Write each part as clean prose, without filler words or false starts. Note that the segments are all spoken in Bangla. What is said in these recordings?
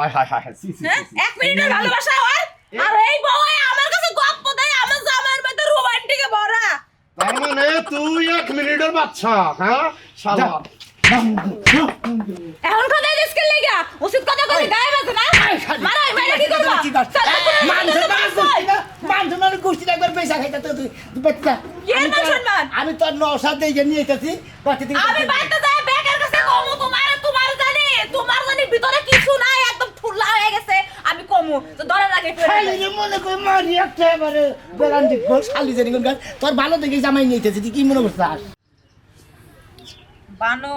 হায় হায় হায় সি সি হ্যাঁ 1 মিনিটের ভালোবাসা হয় আর এই বউ আমার কাছে গপ্প দেয় আমার জামাইয়ের মধ্যে রোমান্টিকে ভরা তার মানে তুই 1 মিনিটের বাচ্চা হ্যাঁ শালা এখন কথা দিসকে লাগা উচিত কথা কই গায়ে বাজে না মারাই মারা কি করবা মান গোষ্ঠী একবার পয়সা খাইতে তুই বেটা আমি তোর নশা দিয়ে নিয়ে এসেছি আমি বাইতে যাই ব্যাগের কাছে কমু তোমার জানি ভিতরে কিছু নাই একদম ফুলা হয়ে গেছে আমি কমু তো ধরে লাগে মনে করি মারি একেবারে বেলান্টি শালি জানি কোন তোর ভালো দেখে জামাই নিয়ে এসেছি তুই কি মনে করছিস বানো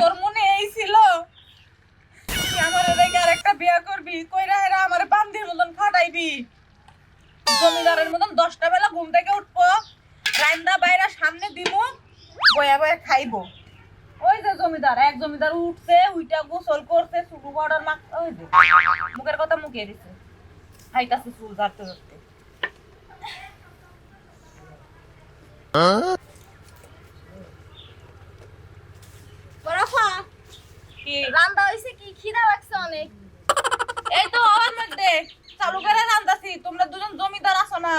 তোর মনে এই ছিল তুই আমার রেগে আরেকটা বিয়া করবি কইরা হেরা আমার বান্দির মতন খাটাইবি জমিদারের মতন 10টা বেলা ঘুম থেকে উঠবো রান্না বাইরা সামনে দিমু বয়া বয়া খাইবো ওই যে জমিদার এক জমিদার উঠছে উইটা গোসল করছে চুল পাউডার মাখছে ওই যে মুখের কথা মুখে দিছে হাইতাছে চুল ঝাড়তে ঝাড়তে বরফা কি রান্না হইছে কি খিদা লাগছে অনেক এই তো ওর মধ্যে চালু করে রান্দাছি তোমরা দুজন জমিদার আছো না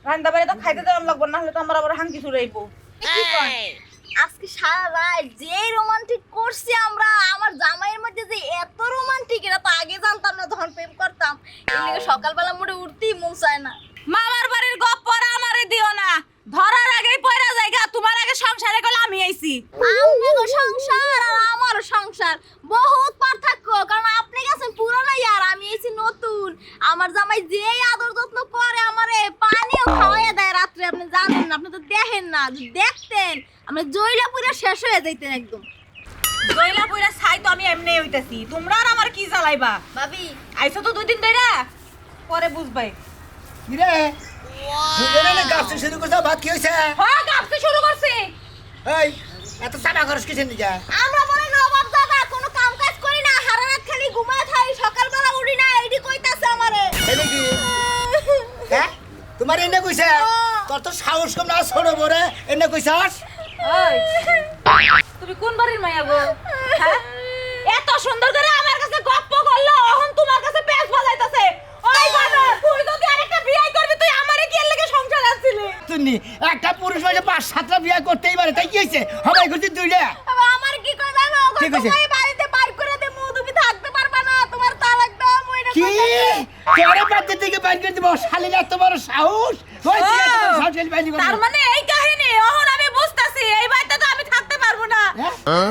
রান্না বাড়ি তো খাইতে দেওয়ার লাগবে না হলে তো আমার আবার হাঙ্কি চুরাইবো আজকে সারা রাত যে রোমান্টিক করছি আমরা আমার জামাইয়ের মধ্যে যে এত রোমান্টিক এটা তো আগে জানতাম না তখন প্রেম করতাম এর লিগে সকালবেলা মুড়ে উঠতেই মন চায় না মামার বাড়ির গপ্পর আমারে দিও না ধরার আগেই পয়রা জায়গা তোমার আগে সংসারে গেল আমি আইছি আপনার সংসার আর আমার সংসার বহুত পার্থক্য কারণ আপনি গেছেন পুরনো ইয়ার আমি এসেছি নতুন আমার জামাই যে আদর যত্ন করে আমারে পানিও খাওয়াইয়া দেয় রাত্রে আপনি জানেন না আপনি তো দেখেন না যদি দেখতেন আমরা জয়লা পুরো শেষ হয়ে যাইতেন একদম জয়লা পয়রা ছাই তো আমি এমনি হইতাছি তোমরা আর আমার কি জ্বালাইবা ভাবি আইছো তো 2 দিন ধরে পরে বুঝবাই কি রে দুজনে না গাছতে শুরু করছ ভাত কি হইছে হ্যাঁ গাছতে শুরু করছি এই এত সাবা করছ কিছেন দিগা আমরা বলে নবাব দাদা কোনো কাম কাজ করি না সারা রাত খালি ঘুমায় থাই সকালবেলা উঠি না এইডি কইতাছে আমারে এনে কি হ্যাঁ তোমার এনে কইছে তোর তো সাহস কম না ছোট বড় এনে কইছাস ওই তুমি কোন বাড়ির মাইয়া গো হ্যাঁ এত সুন্দর করে আমার কাছে গপ্প করলো এখন তোমার কাছে পেছ বাজাইতাছে ওই বানর তুই যদি আরেকটা বিয়ে করবি তুই আমারে কি এর লাগি সংসার আছিলি তুমি একটা পুরুষ হয়ে 5-7টা বিয়ে করতেই পারে তাই কি হইছে হবে করতে দুইটা আমার কি কই জানো কি কইছে? তোমার বাড়িতে বাইর করে দে মু তুমি থাকতে পারবা না তোমার তালাক দাও মই না কি তোরে বাড়ি থেকে বাইর করে দিব শালিলা এত বড় সাহস ওই তুই এত বড় সাহস খেলি বাইর তার মানে এই কাহিনী এখন আমি বুঝতাছি এই বাড়িতে তো আমি থাকতে পারবো না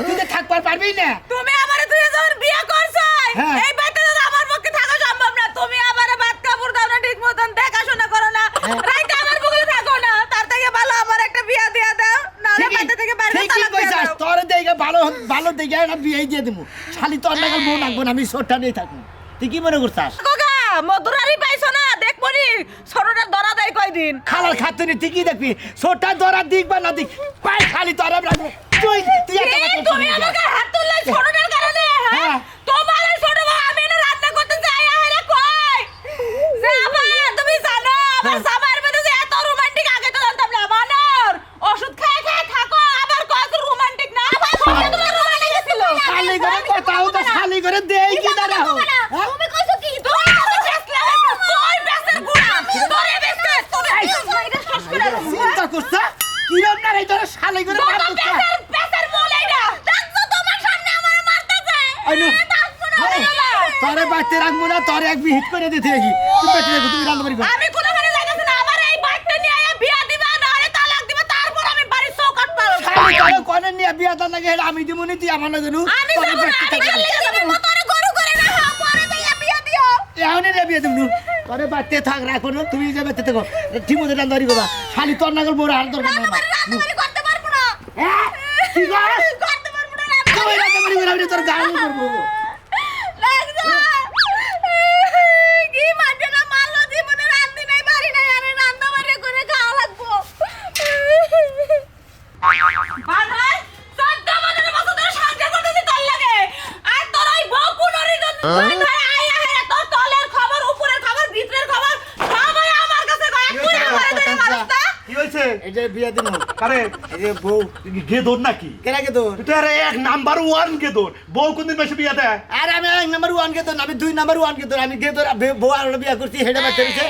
তুই তো থাকবার পারবি না তুমি আমারে তুই যখন বিয়ে করছাই হ্যাঁ। এই বাড়িতে তো আমার পক্ষে থাকা সম্ভব না তুমি আমারে ভাত কাপড় দাও না ঠিক মতন দেখাশোনা করো না রাইতে আমার বুকে থাকো না তার থেকে ভালো আমার একটা বিয়ে দিয়ে দাও নালে বাড়িতে থেকে বাইরে ঠিকই তালাক দিয়ে কইছাস দাও তোর দেখে ভালো ভালো দেখে একটা বিয়ে দিয়ে দেবো শালি তোর নাগাল বউ রাখবো না আমি ছোটটা নিয়ে থাকবো তুই কি মনে করছাস কোকা মধুরারি পাইছো না দেখবনি ছোটটা ধরা দেয় কয়দিন খালার খাতুনি ঠিকই দেখবি ছোটটা ধরা দিক বা না দিক পাই খালি তোর রাখবো তুই তুই একটা কথা তুমি শুনবি না। আমাকে হাত তুললে ছোটটার কারণে হ্যাঁ হ্যাঁ। তোমার এই ছোট ভাই আমি না রান্না করতে যাই আরে কই জামা তুমি জানো আমার জামার মধ্যে যে এত রোমান্টিক আগে তো জানতাম না বানর ওষুধ খেয়ে খেয়ে থাকো আবার কত রোমান্টিক না আবার কত তোমার রোমান্টিক ছিল শালি করে কথাও তো শালি করে দেই কি দাঁড়াও হ্যাঁ? তুমি কইছো কি তুই আমাকে বেসলে তুই বেসের গুড়া তোরে বেসে তুমি এটা শেষ করে দাও চিন্তা করছা কিরম না রে তোর শালি করে কত মার করছা বেসের মূল এইটা দেখছো তোমার সামনে আমারে মারতে যায় আইনো তোরে বাচ্চা রাখবো না তোর এক হিট করে দিতে দেখি তুই পেটে রাখো তুমি রান্না বাড়ি কর আমি কোনোখানে যাইতাছি না আমার এই বাচ্চা নিয়ে আয়া বিয়া দিবা না হলে তালাক দিবা তারপর আমি বাড়ির চৌকাট পাবো শালি তোর কোনে নিয়ে বিয়া দান লাগে আমি দিমুনি তুই আমার না জানু আমি যাব না আমি গেলে যাব তোরে গরু করে না হ্যাঁ পরে দেয়া বিয়া দিও এমনি রে বিয়া দিমু তোরে বাচ্চা থাক রাখো না তুমি যাবে তেতে কর ঠিক মতো রান্না বাড়ি করবা শালি তোর নাগল বড় আর দরকার নাই আমার রান্নাবাড়ি করতে পারবো না হ্যাঁ ঠিক আছে করতে পারবো না তুই রান্না বাড়ি করে আমি তোর গাল করবো লাগছে কি মাঝে না মারলো জীবনে রান্দি নাই বাড়ি নাই আরে রান্না বাড়ি করে খাওয়া লাগবো বানাই 14 বছর ধরে সংসার করতেছি তোর লাগে আর তোর ওই বউ পুনরি ধরে ধরে আয়া হে তোর তলের খবর উপরের খবর ভিতরের খবর সবাই আমার কাছে কয় এক পুরো করে ধরে মানুষটা কি হইছে এই যে বিয়া দিমু কারে এই যে বউ গেদর নাকি কেনা কে তোর এটা আরে এক নাম্বার 1 গেদর বউ কোনদিন বেশি বিয়া দেয় আরে আমি এক নাম্বার 1 কে তোর আমি 2 নাম্বার 1 কে তোর আমি কে তোর বউ আর বিয়া করছি হেডে বাচ্চা দিছে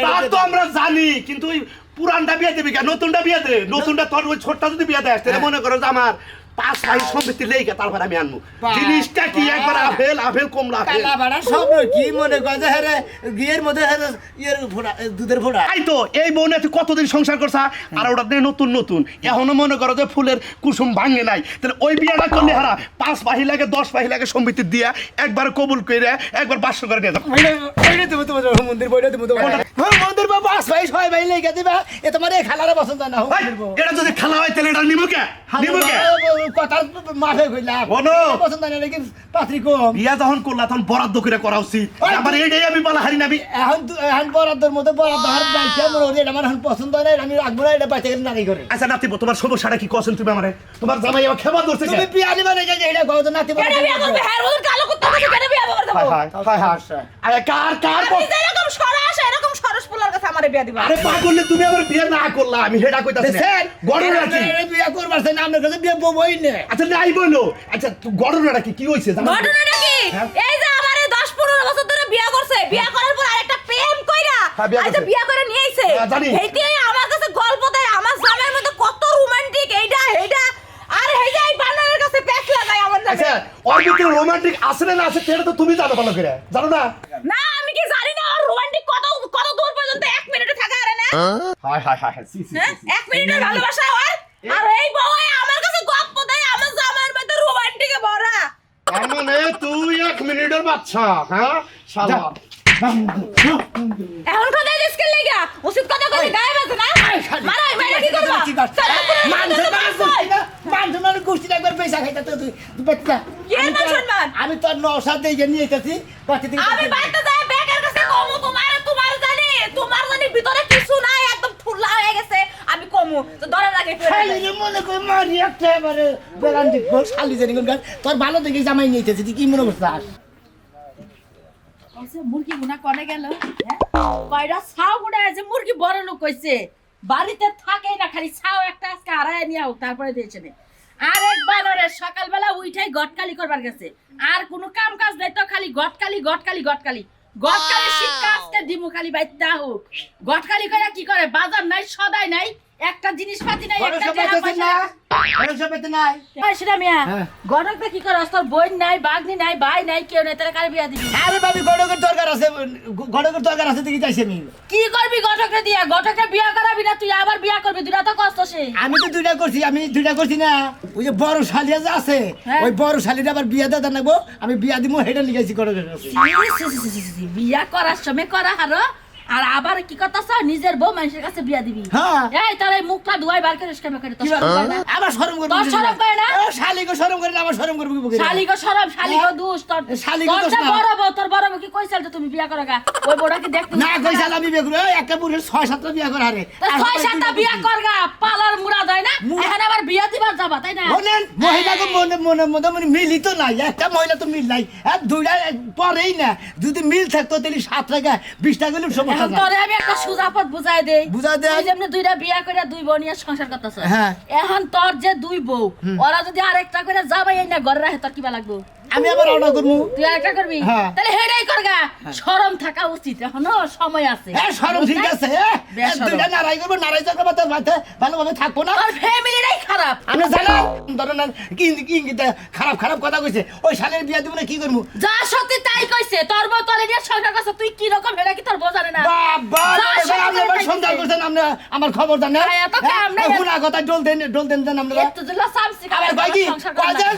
তা তো আমরা জানি কিন্তু ওই পুরানটা বিয়া দিবি কেন নতুনটা বিয়া দে নতুনটা তোর ওই ছোটটা যদি বিয়া দেয় তাহলে মনে করো যে আমার 5 ভাই সম্পত্তি লেগে তারপর আমি আনবো জিনিসটা কি একবার আপেল কমলা আপেল কালা বাড়া সব কি মনে করে যে হেরে গিয়ের মধ্যে হেরে ইয়ের ফোড়া দুধের ফোড়া তাই তো এই বউ তুই কতদিন সংসার করছা আর ওটা দিয়ে নতুন এখনো মনে করো যে ফুলের কুসুম ভাঙে নাই তাহলে ওই বিয়াটা করলে হারা 5 পাহি লাগে 10 পাহি লাগে সম্পত্তি দিয়া একবার কবুল করে একবার 500 করে নিয়ে যাও ওইটা তুমি তোমার মন্দির বইটা তুমি তোমার মন্দির বাবা ভাই ছয় ভাই লেগে দিবা এ তোমার এই খালারে পছন্দ না হোক এটা যদি খেলা হয় তাহলে এটা নিবো কে কথা মাফে কইলাম বলো। পছন্দ না নাকি পাত্রী কম বিয়া যখন করলা তখন বরাদ্দ করে করা উচিত আবার এইটাই আমি বলা হারি নাবি এখন বরাদ্দর মধ্যে বরাদ্দ হার বাইকে আমার ওরে আমার এখন পছন্দ নাই আমি রাখবো না এটা বাইতে গেলে নাকি করে আচ্ছা নাতিব তোমার সমস্যাটা কি কছেন তুমি আমারে তোমার জামাই আমার খেবা ধরছে তুমি বিয়া নিবা না এটা কও তো নাতি কেন বিয়া করবে হ্যাঁ ওদের কালো কুত্তা বসে কেন বিয়া করবে আরে কার আপনি যে এরকম সরাস এরকম সরস পোলার কাছে আমারে বিয়া দিবা আরে পা করলে তুমি আমার বিয়ে না করলা আমি হেডা কইতাছি গড়না কি বিয়া করবার চাই না আপনার কাছে বিয়া বই না আচ্ছা নাই বলো আচ্ছা গড়নাটা কি হইছে জানো ঘটনাটা কি এই যে আমারে 10-15 বছর ধরে বিয়া করছে বিয়া করার পর আরেকটা প্রেম কইরা হ্যাঁ, বিয়া আচ্ছা করছে। বিয়া করে নিয়ে আইছে হ্যাঁ, জানি। এইটাই আমার কাছে গল্প দেয় আমার জামাইয়ের মধ্যে কত রোমান্টিক এইটা আর এই যে এই বানারের কাছে প্যাক লাগায় আমার নামে আচ্ছা ওর ভিতরে রোমান্টিক আছে না আছে সেটা তো তুমি জানো ভালো করে জানো না না আমি কি জানি না আর রোমান্টিক কত দূর পর্যন্ত 1 মিনিটে থাকা আরে না হায় সি হ্যাঁ 1 মিনিটের ভালোবাসা হয় আর এই বউ আমার কাছে গল্প দেয় আমার জামাইয়ের মধ্যে রোমান্টিকে ভরা তার মানে তুই 1 মিনিটের বাচ্চা হ্যাঁ শালা এখন কথা ডিসকেল লাগা উচিত কথা কই গায়ে বাজে না মারাই মারা কি করবা মান গোষ্ঠী একবার পয়সা খাইতে তো তুই বাচ্চা কি মান সম্মান? আমি তোর নসাদ দিয়ে নিয়ে এসেছি আমি বাইতে যাই ব্যাগের কাছে কমু তোমার জানি ভিতরে কিছু নাই একদম ঠুলা হয়ে গেছে আমি কমু তো ধরে লাগে মনে করে মারি একেবারে বেলান্দি শালি জানি কোন তোর ভালো দেখে জামাই নিয়ে এসেছি তুই কি মনে করছিস আচ্ছা মুরগি গুনা কনে গেল কয়টা ছাও গুনা আছে মুরগি বড় লোক কইছে বাড়িতে থাকে না খালি ছাও একটা আজকে হারায় নিয়ে হোক তারপরে দিয়েছে আরেকবার ওরে সকালবেলা উঠাই গটকালি করবার গেছে আর কোনো কাম কাজ নাই তো খালি গটকালি শিক্ষা আজকে দিমু খালি বাইতে হোক গটকালি কইরা কি করে বাজার নাই সদাই নাই একটা জিনিস পাতি নাই একটা টাকা পয়সা নাই নাই সেটা মিয়া হ্যাঁ। গটকটা কি করে তোর বোন নাই বাগনি নাই ভাই নাই কেউ নাই তারা কারে বিয়া দিবি আরে বাবি গড়কের দরকার আছে দেখি যাইছি আমি কি করবি গটকটা দিয়া গটকটা বিয়া করাবি না তুই আবার বিয়া করবি দুটা তো কষ্ট সে আমি তো দুইটা করছি না ওই যে বড় শালিয়া যে আছে হ্যাঁ। ওই বড় শালিটা আবার বিয়া দেওয়া নাকবো আমি বিয়া দিব হেটা লিখেছি গড়কের কাছে বিয়া করার সময় করা হারো আর আবার কি কথা চাও নিজের বউ মানুষের কাছে বিয়া দিবি হ্যাঁ। এই তার এই মুখটা ধুয়াই বার করে কামে করে তোর শরম করে না আবার শরম করবো তোর শরম করে না? শালিকে শরম করে না আমার শরম করবো কি বলে? শালিগো শরম শালিগো দুষ তোর শালিগো তোর দোষ যে না। তোর বড় বউ কি কইছাল যে তুমি বিয়া করো গা ওই বড়া কি দেখতে না কইসাল আমি বিয়ে করবো একটা পুরুষ 6-7টা বিয়া করে হারে 6-7টা বিয়া কর গা পালার মুড়া দেয় না এখন আবার বিয়া দিবার যাবা তাই না বলেন মহিলাকে মনে মিলিত নাই একটা মহিলা তো মিল নাই আর দুইটা পরেই না যদি মিল থাকতো তাহলে 7 টাকা 20 টাকা হলে সমস্যা এখন নাই। তোরে আমি একটা সুজাপত বুঝাই দেই বুঝাই দে। তুই যেমনি দুইটা বিয়া করে দুই বোন নিয়ে সংসার করতেছ হ্যাঁ। এখন তোর যে দুই বউ ওরা যদি আরেকটা করে যাবাই না ঘরে রাখে তোর কিবা লাগবো আমি আবার অর্ডার করবো তুই আরেকটা করবি হ্যাঁ। তাহলে হেডাই করগা শরম থাকা উচিত এখনো সময় আছে হ্যাঁ শরম ঠিক আছে বেশরম। দুইটা নারাই করবো নারাই যাওয়ার মতো ভালোভাবে থাকবো না তোর ফ্যামিলিটাই খারাপ আমি জানো ধরেন কি খারাপ কথা কইছে ওই শালের বিয়া দিব না কি করবো যা সত্যি তাই কইছে তোর বউ তোরে নিয়ে সংসার করছে তুই কি রকম হেডা কি তোর বোঝারে না বাবা যা সত্যি আপনি তাই আবার কইছে। সন্ধান করছেন আপনি আমার খবর জানেন হ্যাঁ, এত কাম নাই। গুনা কথা ডল দেন আপনারা একটু দিলা সামসি আবার ভাই কি কয়জন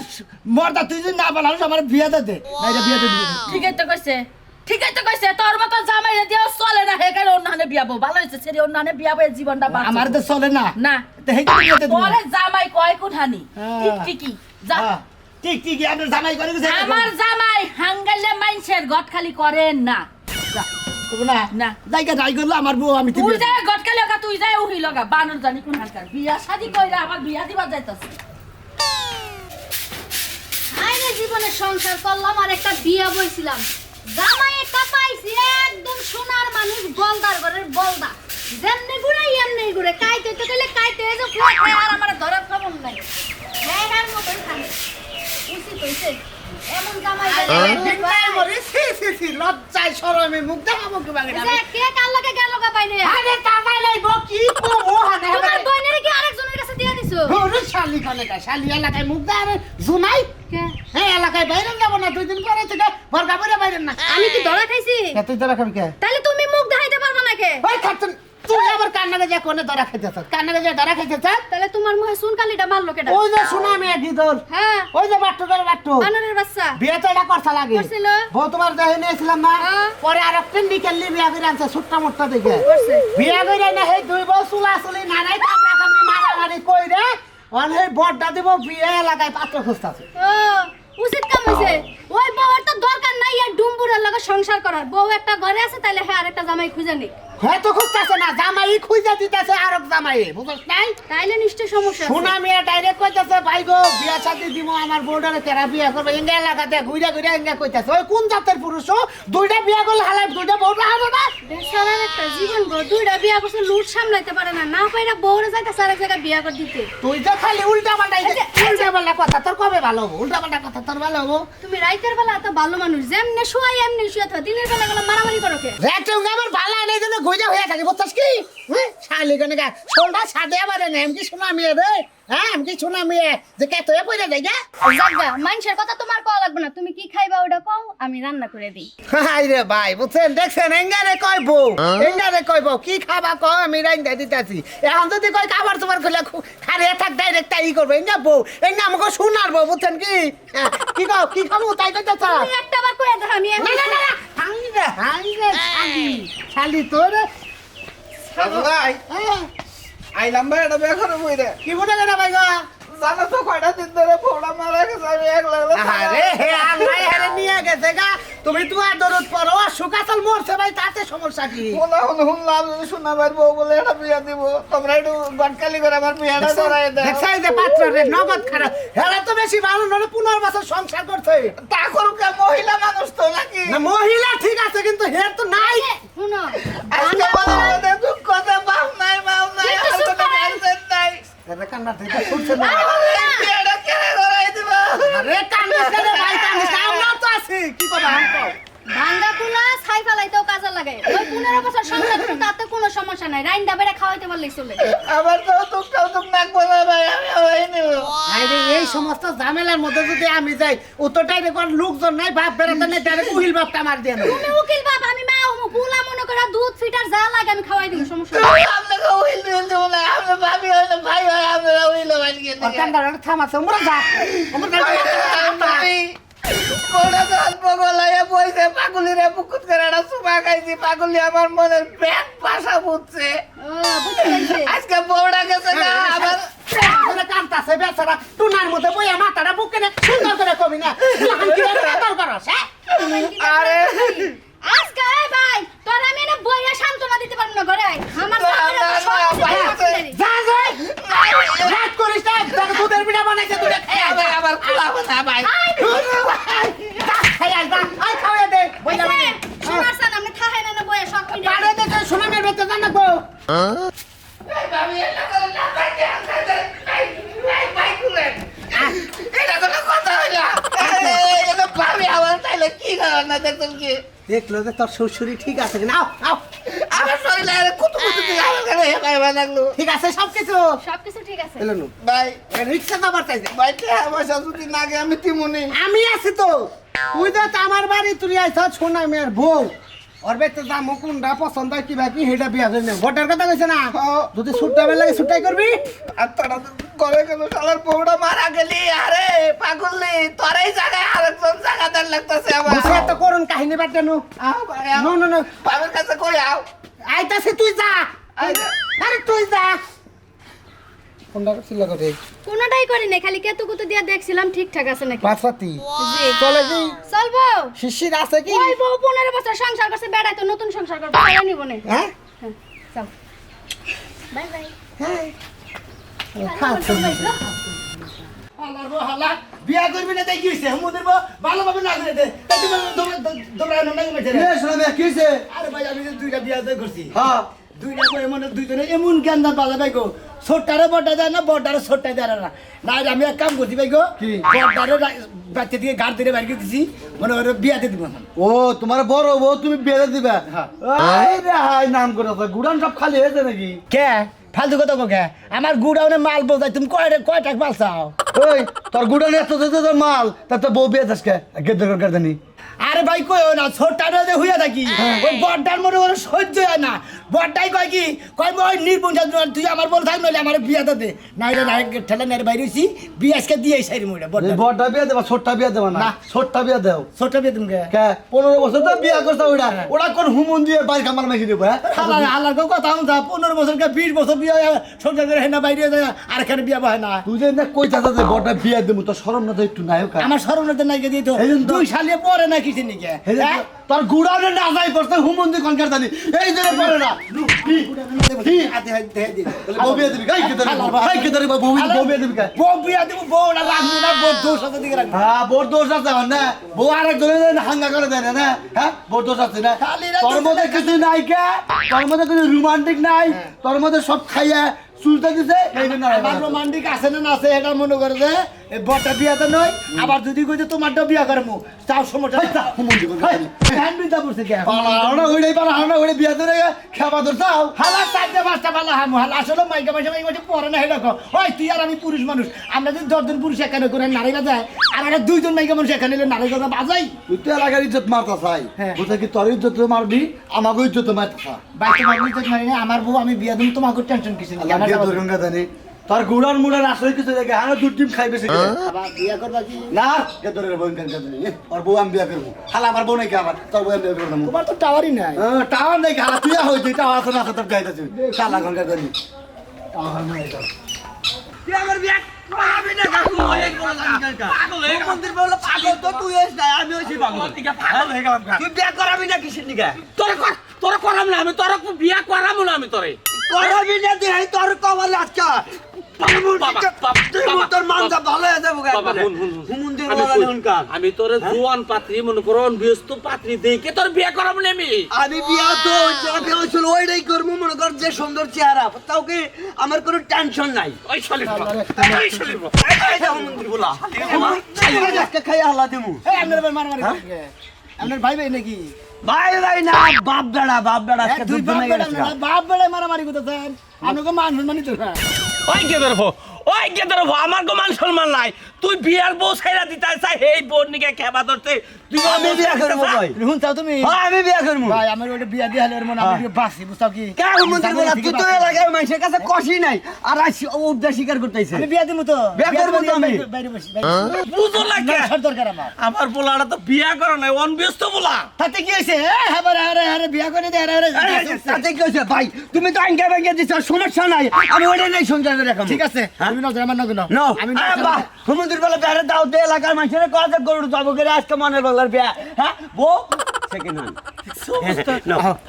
মর্দা তুই যদি না বলাস আমার বিয়া দে নাইরা বিয়া দে ঠিকই তো কইছে তোর মতো জামাই দিও চলে না হেকার অন্যহানে বিয়াবো ভালো হইছে সেরি অন্যহানে বিয়াবো এই জীবনটা বাঁচো আমার তো চলে না না তো হেই বিয়া দে পরে জামাই কয় কোঠানি ঠিকই যা ঠিক আপনি জামাই করে গেছে আমার জামাই হাঙ্গালে মাইনছের গট খালি করেন না করব না না। জায়গা যাই করলো আমার বউ আমি তুই যাই গট খালি লগা তুই যাই উহি লগা বানর জানি কোন হালকার বিয়া শাদি কইরা আমার বিয়া দিবা যাইতাছে আইনে জীবনে সংসার করলাম আর একটা বিয়া বইছিলাম জামাই একটা পাইছি একদম সোনার মানুষ বলদার ঘরের বলদা যেমনি ঘুরে এমনি ঘুরে কাইতে তো কইলে কাইতে যে ফুয়া খায় আর আমার ধরার খবর নাই হ্যাঁ আর মতন খানে উচিত হইছে এমন কামাই দিনটাই মরি সি লজ্জায় শরমে মুখ দেখাবো কি বাগে যে কে কাল লাগে গেল গা পাইনে আরে টাকা লাইব কি ও হানে তোমার বইনের কি আরেকজনের কাছে দিয়া দিছো ওরে শালি কানে কা শালি এলাকায় মুখ দে আরে জুনাই কে হ্যাঁ এলাকায় বাইরে যাব না 2 দিন পরে থেকে বর্গা পরে বাইরে না আমি কি ধরা খাইছি তুই ধরা খাবি কে তাহলে তুমি মুখ দেখাইতে পারবে না কে ওই খাতুন তুই আবার কান্নাকে যা কোনে ধরা খাইতেছ কান্নাকে যা ধরা খাইতেছ তাহলে তোমার মুখে শুন কালিটা মারলো কেডা ওই যে শোনা আমি দিদর হ্যাঁ ওই যে বাট্টু বানরের বাচ্চা বিয়ে তো এটা করতে লাগে করছিল। বউ তোমার দেহে নিয়েছিলাম না হ্যাঁ। পরে আর একটা নিকেলি বিয়া করে আনছে ছোট্ট মোট্টা দেখে করছে। বিয়া করে না হে দুই বউ চুলা চুলি নানাই কামড়া কামড়ি মারামারি কইরে অন হে বড়টা দিব বিয়ে এলাকায় পাত্র খুঁজতাছে ও উচিত কাম হইছে ওই বউয়ের তো দরকার নাই আর ডুম্বুরের লগে সংসার করার বউ একটা ঘরে আছে তাইলে হ্যাঁ আরেকটা জামাই খুঁজে নি হ্যাঁ তো খুঁজতাছে না জামাই খুঁজে দিতেছে আরব জামাই বুঝছ নাই তাইলে নিশ্চয় সমস্যা আছে। সোনা মেয়ে ডাইরেক্ট কইতাছে ভাই গো বিয়া শাদি দিব আমার বউডারে তেরা বিয়া করবে ইন্ডিয়া এলাকাতে ঘুরে ঘুরে ইন্ডিয়া কইতাছে ওই কোন জাতের পুরুষ ও দুইটা বিয়া করলে হালাই দুইটা বউটা হারো না বেচারার একটা জীবন গো দুইটা বিয়া করছে লুট সামলাইতে পারে না না পাইরা বউরে যাইতে সারা জায়গা বিয়া করে দিতে তুই তো খালি উল্টা পাল্টা উল্টা পাল্টা কথা তোর কবে ভালো হবো উল্টা পাল্টা কথা তোর ভালো হবো তুমি রাইতের বেলা এত ভালো মানুষ যেমনে শুয়াই এমনি শুয়ে থাকো দিনের বেলা গেলে মারামারি করো কে রেটে আমার ভালো নেই জন্য ঘুরে হয়ে থাকে বুঝছস কি শালি গনে গা সোলটা সাদে আবার নেই আমি কি শোনা মেয়ে রে হ্যাঁ আমি কি শোনা মেয়ে যে কে তোয়ে পড়ে যাই গা জাগা মানুষের কথা তোমার কওয়া লাগবে না তুমি কি খাইবা ওটা কও আমি রান্না করে দিই হাই রে ভাই বুঝছেন দেখছেন এঙ্গারে কইব এঙ্গারে কইব কি খাবা কও আমি রাইন্দা দিতাছি এখন যদি কই খাবার তোমার কইলে খারিয়া থাক ডাইরেক্ট তাই করবে এঙ্গা বউ এঙ্গা আমাকে শোনার বউ বুঝছেন কি কি কও কি খাবো তাই কইতাছ তুমি একটা বার কইয়া দাও আমি না না না হাই রে শালি শালি তোর ভাই আইলাম ভাই এটা বের করে বই রে কি বলে গেল ভাই গো জানো তো কয়টা দিন ধরে ফোড়া মারা গেছে আমি একলা আরে হে আল্লাহ আরে নিয়ে গেছে গা তুমি তো দরদ পড়ো সুকাতল মরছে ভাই তাতে সমস্যা কি শুনলাম শোনা ভাই বউ বলে এটা বিয়া দিব তোমরা একটু গটকালি করে আমার বিয়াটা করাই দাও দেখছাই যে পাত্র রে নগদ খারাপ হেলা তো বেশি ভালো নলে 15 বছর সংসার করছে তা করুক মহিলা মানুষ তো নাকি না মহিলা ঠিক আছে কিন্তু হের তো নাই শুনো আজকে বলে ওদের দুঃখ কথা বাপ নাই আর কোনো টেনশন নাই আরে কান্না থেকে ফুটছে না বিয়াটা কেড়ে করাই দিব আরে কান্না করে ভাই কান্না আমরা তো আছি কি কথা আমকো ভাঙ্গা কুলা ছাই ফেলাইতেও কাজে লাগে ওই 15 বছর সংসার করে তাতে কোনো সমস্যা নাই রাইন্দা বেড়ে খাওয়াইতে পারলেই চলে আবার তো দুঃখ নাক বলা ভাই আমি হই নিব আরে এই সমস্ত ঝামেলার মধ্যে যদি আমি যাই উত্তরটাই রেকর্ড লোকজন নাই বাপ বেরাতে নেই ডাইরেক্ট উহিল বাপটা মার দেন তুমি উকিল বাপ আমি মা ও পুলা মনে করে দুধ ফিটার যা লাগে আমি খাওয়াই দিব সমস্যা নাই আপনাকে উইল দিব না আপনি ভাবি হইলে ভাই হয় আপনারা উইল ভাই গিয়ে কান্দার থামাছে আমরা যা আমরা কোড়া গল্প গলায় বইছে পাগলিরে পুকুত করে একটা সুমা খাইছি পাগলি আমার মনের পেট পাশা বুঝছে ও বুঝতে পারছি আজকে বউটা গেছে না আবার আমরা কান্তাছে বেচারা টুনার মধ্যে বইয়া মাথাটা বুকে না সুন্দর করে কবি না কি তোর করস হ্যাঁ আরে আজকে এই ভাই তোর আমি না বইয়া সান্তনা দিতে পারব না ঘরে আয়। আমার না, সামনে না, সব না, ভাই, কিছু আছে। যা যা রাত করিস না তোর দুধের পিঠা বানাইছে তুই খেয়ে আবার আবার খুলাবো না ভাই খাই যা আই খাওয়া দে বইলা এই, শোনার সাথে আমি থাহাই না বইয়া সব মিলে পাড়ে দে সোনা মের বেতে জানা গো ভাবি এটা করে না ভাই ভাই খুলেন এটা কোনো কথা হইলা এটা ভাবি আমার তাইলে কি করার না দেখুন কি দেখলো যে তোর শ্বশুরি ঠিক আছে নাও নাও আমার শরীরে কুতু কুতু দিয়ে আমার কাছে ভাই ভাই লাগলো ঠিক আছে সবকিছু সবকিছু ঠিক আছে এলো নু ভাই রিক্সা যাবার চাইছে ভাই আমার শাশুড়ি না আগে আমি তিমুনি আমি আছি তো তুই তো আমার বাড়ি তুই আইছ সোনা মেয়ের বউ ওর বেতে যা মুকুন্ডা পছন্দ হয় কি বাকি হেটা বিয়া করে নে ভোটার কথা কইছে না যদি ছুটটা বেলা লাগে ছুটাই করবি আর তোরা করে গেল শালার বউটা মারা গেলি আরে পাগললি তোরাই জায়গায় আরেকজন জায়গাদার লাগতেছে আমার বুঝে তো করুন কাহিনী বাদ দেনু আও ভাই আও। নো নো নো বাবার কাছে কই আও আইতাছে তুই যা আইতা। আরে তুই যা কোনটা ছিল করে কোনটাই করি না খালি কেতুকুতু দিয়া দেখছিলাম ঠিকঠাক আছে নাকি বাসপাতি জি চলে কি চলবো শিশির আছে কি ওই বউ 15 বছর সংসার করছে বেড়াই তো নতুন সংসার করবে তাই নিব না হ্যাঁ হ্যাঁ চল বাই বাই হ্যাঁ বিয়া করবি না তাই কি হইছে আমাদের ভালোভাবে না করে দে তাই তুমি দৌড়ানো না গেছে শোনা কি হইছে আরে ভাই আমি তো দুইটা বিয়া তো করছি হ্যাঁ দুইটা করে মনে দুইজনে এমন জ্ঞান বাজাবে গো ছোট্টারে বড়টা দেয় না বড়টারে ছোট্টা দেয় না না আমি এক কাম করছি ভাই গো বড়টারে বাচ্চা দিয়ে গাড় দিয়ে বাইরে দিছি মনে করে বিয়াতে দিব এখন ও তোমার বড় বউ তুমি বিয়ে দিবা এই রে হাই নাম করে গুড়ান সব খালি হয়েছে নাকি কে ফালতু কথা কে আমার গুড়াউনে মাল বোঝাই তুমি কয়টা মাল চাও ওই তোর গুড়ান এত তোর মাল তার তো বউ বিয়ে যাস কে গেদ্দ করে জানি আরে ভাই কইও না ছোট্টারে যে হইয়া থাকি ওই বড়টার মনে করে সহ্য হয় না বড়টাই কয় কি কয় ওই নির্বংশ তুই আমার বল থাক নইলে আমার বিয়াতে দে নাইরে নাই ঠেলা নাইরে বাইরে হইছি বিয়ে আজকে দিয়ে সাইরি মুড়ে বড়টা বড়টা বিয়ে দেবা ছোটটা বিয়ে দেবা না ছোটটা বিয়ে দেও ছোটটা বিয়ে তুমি কে 15 বছর তো বিয়ে করছ ওটা কোন হুমন দিয়ে বাইর কামাল মাইছি দেব হ্যাঁ আল্লাহর কথা আমতা 15 বছর কে 20 বছর বিয়ে সংসার করে হেনা বাইরে যায় আর এখানে বিয়ে হয় না তুই যে না কই চাচা যে বড়টা বিয়ে দেবো তো শরম না তো একটু নাই কা আমার শরণতে নাই দিয়ে তো এইজন্য তো- 2 সালে পরে না কিছু নিকে তোর গুড়ানে না যাই করতে হুমন দিয়ে কনকার জানি এই যে পড়ে না বউ বিয়ে দিবি গাই কে ধরে বউ বিয়ে দিবি গাই বউ বিয়ে দিব বউ না রাখবি না বউ 2 সাথে দিকে রাখবি হ্যাঁ বোর দোষ আছে না বউ আরেক জনের হাঙ্গা করে দেয় না হ্যাঁ বোর দোষ আছে না খালি রাতে তোর মধ্যে কিছু নাই কে তোর মধ্যে কিছু রোমান্টিক নাই তোর মধ্যে সব খাইয়া চুলটা দিছে এই জন্য আমার রোমান্টিক আছে না না আছে এটা মনে করে যে এই বড়টা বিয়াতে নয় আবার যদি কইতে তোমারটা বিয়া করমু তাও সময়টা হ্যান্ড বিটা বসে কে পালাওনা ওইটাই বিয়া ধরে খাবা ধর চাও হালা চারটে পাঁচটা পালা হামু হালা আসলে মাইকা মাইকা পরে না হেডা কো ওই তুই আর আমি পুরুষ মানুষ আমরা যদি 10 জন পুরুষ এখানে করে নারীরা যায় আর আমরা 2 জন মাইকা মানুষ এখানে নারী কথা বাজাই তুই তো এলাকার ইজ্জত মারতা চাই হ্যাঁ। বুঝা কি তোর ইজ্জত মারবি আমাকে ইজ্জত মারতা ভাই তোমার ইজ্জত মারি না আমার বউ আমি বিয়া দিম তোমাকে টেনশন কিছু নেই আমার আল্লাহ ধরুঙ্গা জানি তোর গুড়ার মুড়ার আসলে কিছু দেখে আরো দুধ ডিম খাইবে সে আবার বিয়া করবা কি না কে ধরে বই কান জানি আর বউ আমি বিয়া করবো হালা আমার বউ নাকি আমার তোর বউ আমি বিয়া করবো তোমার তো টাওয়ারই নাই টাওয়ার নাই হালা তুই হইছে টাওয়ার আছে না তোর গাইতেছিস শালা গঙ্গা জানি টাওয়ার নাই তো তুই আমার বিয়া করাবি না কাকু অনেক বড় পাগল হয়ে মন্দির বলে পাগল তো তুই হইছ না আমি হইছি পাগল পাগল হয়ে গেলাম তুই বিয়া করাবি না কিসের নিগা তোরা করাম না আমি তোরা বিয়া করাবো না আমি তোরে করাবি না তুই এই তোর কবলে আজকা তোর মানটা ভালো হয়ে যাবো বাবা, হুন, হুন, হুন। মন্দির আমি বলে কই- হুনকার আমি তোরে জোয়ান পাত্রী মনে করো ব্যস্ত পাত্রী দেখে তোর বিয়া করাবো না আমি আমি বিয়া তো যাকে হইছিল ওইটাই করবো মনে কর যে সুন্দর চেহারা তাও কি আমার কোনো টেনশন নাই ওই শালির মন্দির বলা আজকে খাই আল্লাহ দেমু এই আপনার ভাই মারামারি করে আপনার ভাই ভাই নাকি ভাই ভাই না বাপ দাঁড়া আজকে দুই দুধ বাপ জমে বেটা গেছে না, বাপ বেড়ে মারামারি করতেছেন আপনাকে মান সম্মানিত না ওই কে ধরবো আমার গো মান সম্মান নাই তুই বিয়ার বউ ছাইরা দিতে চাই এই বোন নিকে খেবা ধরতে তুই আমি বিয়া করবো ভাই শুন চাও তুমি হ্যাঁ আমি বিয়া করবো ভাই আমার ওটা বিয়া দিয়ে হলে মনে আমি বাসি বুঝতাও কি কেন মন্দির বলা তুই তো এলাকার মানুষের কাছে কষি নাই আর উদ্ধার স্বীকার করতেছে আমি বিয়া দিমু তো বিয়া করবো তো আমি। বাইরে বসি বুঝো লাগে সর দরকার আমার আমার পোলাটা তো বিয়া করে নাই অনব্যস্ত পোলা তাতে কি হইছে হ্যাঁ আরে বিয়া করে দে আরে তাতে কি হয়েছে ভাই তুমি তো আইনকা ব্যাংকে দিচ্ছ সমস্যা নাই আমি ওইটা নেই সঞ্চয় রাখাম ঠিক আছে তুমি নজর আমার নজর নো আমি হুমন্দির বলে বেড়ে দাও দে এলাকার মানুষের কাজ গরু যাবো করে আজকে মনের বলার বিয়া হ্যাঁ বউ সেকেন্ড হ্যান্ড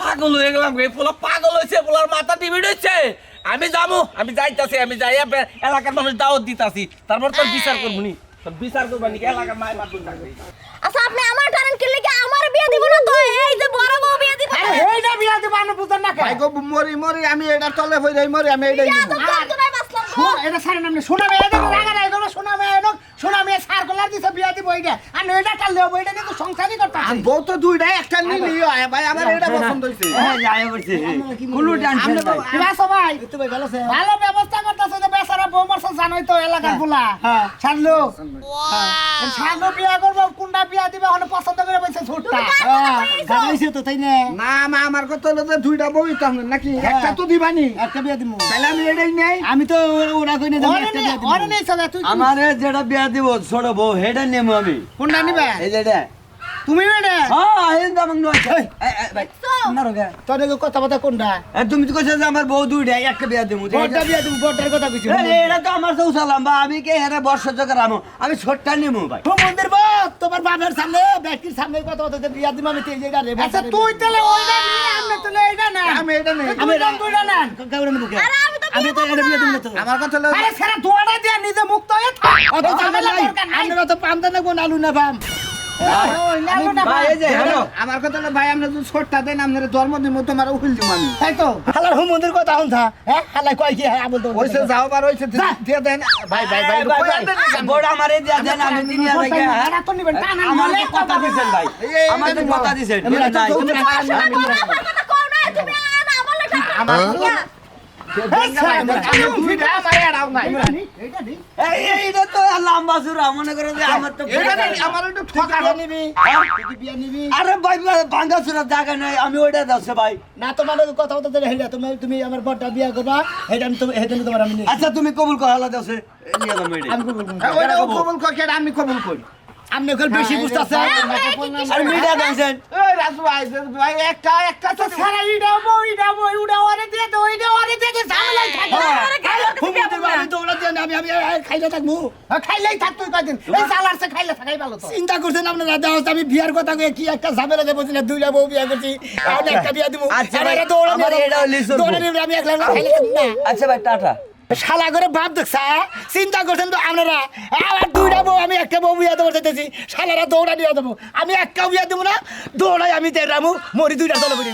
পাগল হয়ে গেলাম এই পোলা পাগল হয়েছে পোলার মাথা টিভিড হয়েছে আমি যাবো আমি যাইতাছি আমি যাই এলাকার মানুষ দাওয়াত দিতাছি তারপর তোর বিচার করবো নি তোর বিচার করবো নি এলাকার মায়ের মাথা থাকবে আচ্ছা আপনি আমার টানেন কি লাগি আমার বিয়ে দিব না তো এই যে বড় বউ বিয়ে দিব এইটা বিয়া দিব আমি বুঝতাম না ভাই গো মরি আমি এটা তলে হই যাই মরি আমি এটাই বিয়া নিব তো যন্ত্রণায় বাঁচলাম গো। এটা সারে নামনে শোনা মেয়ে দেখো রাগা রাগা করো শোনা মেয়ে এনো শোনা মেয়ে সার কলার দিছে বিয়া দিব এইটা আর এটা টাল দেব এইটা কিন্তু সংসারই করতে আছে বউ তো দুইটাই একটা নিলি হয় ভাই আমার এটা পছন্দ হইছে হ্যাঁ যাই বলছি কোনো টেনশন নাই কিবাসো ভাই তুই ভাই ভালো আছে ভালো ব্যবস্থা করতেছে যে বেচারা বউ মরছ জানোই তো এলাকার পোলা হ্যাঁ। ছাড়লো ছাড়লো বিয়া করবো কোনটা বিয়া দিবে ওখানে পছন্দ করে বলছে ছোটটা জানাইছে তো তাই না না মা আমার কথা হলো যে দুইটা বউই তো আমার নাকি একটা তো দিবানি একটা বিয়া দিমু তাহলে আমি এটাই নেই আমি তো ওরা কই না জানি একটা বিয়া দিমু ওরে নেই সদা তুই আমারে যেটা বিয়া দিব ছোট বউ হেডা নেমু আমি কোনটা নিবে এই যেটা তুমি বেটা হ্যাঁ এই দাম নয় ভাই না রোগা তোর কথা কথা কোনটা তুমি তো কইছো যে আমার বউ দুইটা একটা বিয়া দেবো বড়টা বিয়া দিমু বড়টার কথা কইছি এটা তো আমার তো উসালাম বা আমি কে হেরে বর্ষ জোগারামো আমি ছোটটা নেমু ভাই তো মন্দির বস তোমার বাবার সামনে ব্যক্তির সামনে কথা কথা বিয়া দিমু আমি তেল জায়গা রে আচ্ছা তুই তাহলে ওইটা নি আমি তাহলে এইটা না আমি এটা নেই আমি রাম দুইটা না কাউরে নিবো আরে আমি তো আমি তো এটা বিয়া দিমু না তো আমার কথা হলো আরে সেরা দোয়াটা দিয়া নিজে মুক্ত হয়ে থাক অত ঝামেলা নাই আমরা তো পাম না কোন আলু না পাম ভাই এই যে হ্যালো আমার কথা হলো ভাই আমরা যদি ছোটটা দেন আপনার জন্ম দিব তোমার উকিল দিব আমি তাই তো হালার হুমন্দির কথা হন থা হ্যাঁ হালাই কয় কি হ্যাঁ বলতো ওইসে যাও বার ওইসে দিয়ে দেন ভাই ভাই ভাই বড় আমারে দিয়া দেন আমি দিন ইয়া লাগে তো নিবেন টানা আমার কথা দিছেন ভাই আমার কথা দিছেন আমার কথা কও না তুমি না বলে আমার এইটা তো লম্বা সুরা মনে করো যে আমার তো আমার একটু ঠকা নিবি বিয়া নিবি আরে ভাই ভাঙ্গা সুরা জায়গা নাই আমি ওইটা যাচ্ছে ভাই না তোমার কথা কথা হেডা তুমি তুমি আমার বড়টা বিয়া করবা হেডা আমি তো হেডা তোমার আমি আচ্ছা তুমি কবুল কর হালা যাচ্ছে নিয়ে যাবো এটা আমি কবুল করি ওইটাও কবুল করি আমি কবুল করি আপনি ওখানে বেশি বুঝতেছে আর মিডিয়া দেখছেন ওই রাজু ভাই ভাই একটা তো সারা ইডা বই উড়া ওরে দিয়ে তো ওইটা ওরে দিয়ে তো ঝামেলাই থাকে আমি দৌড়া দিয়ে আমি আমি খাইলে থাকবো খাইলেই থাক তুই কয়দিন এই সালারছে খাইলে থাকাই ভালো তো চিন্তা করছেন আপনারা দাদা আমি বিয়ার কথা কই কি একটা ঝামেলা দেব না দুইটা বউ বিয়া করছি আর একটা বিয়া দিব আচ্ছা আর ভাই, এটা দৌড়া আমার এটাও লিসন দৌড়া নিয়ে আমি একলা না খাইলে থাকবো না আচ্ছা ভাই টাটা শালা করে বাপ দেখছা চিন্তা করছেন তো আপনারা আমার দুইটা বউ আমি একটা বউ বিয়া দেবো চাইতেছি শালারা দৌড়া দিয়ে দেবো আমি একটা বিয়া দেবো না দৌড়াই আমি দেড়ামু মরি দুইটা দল করি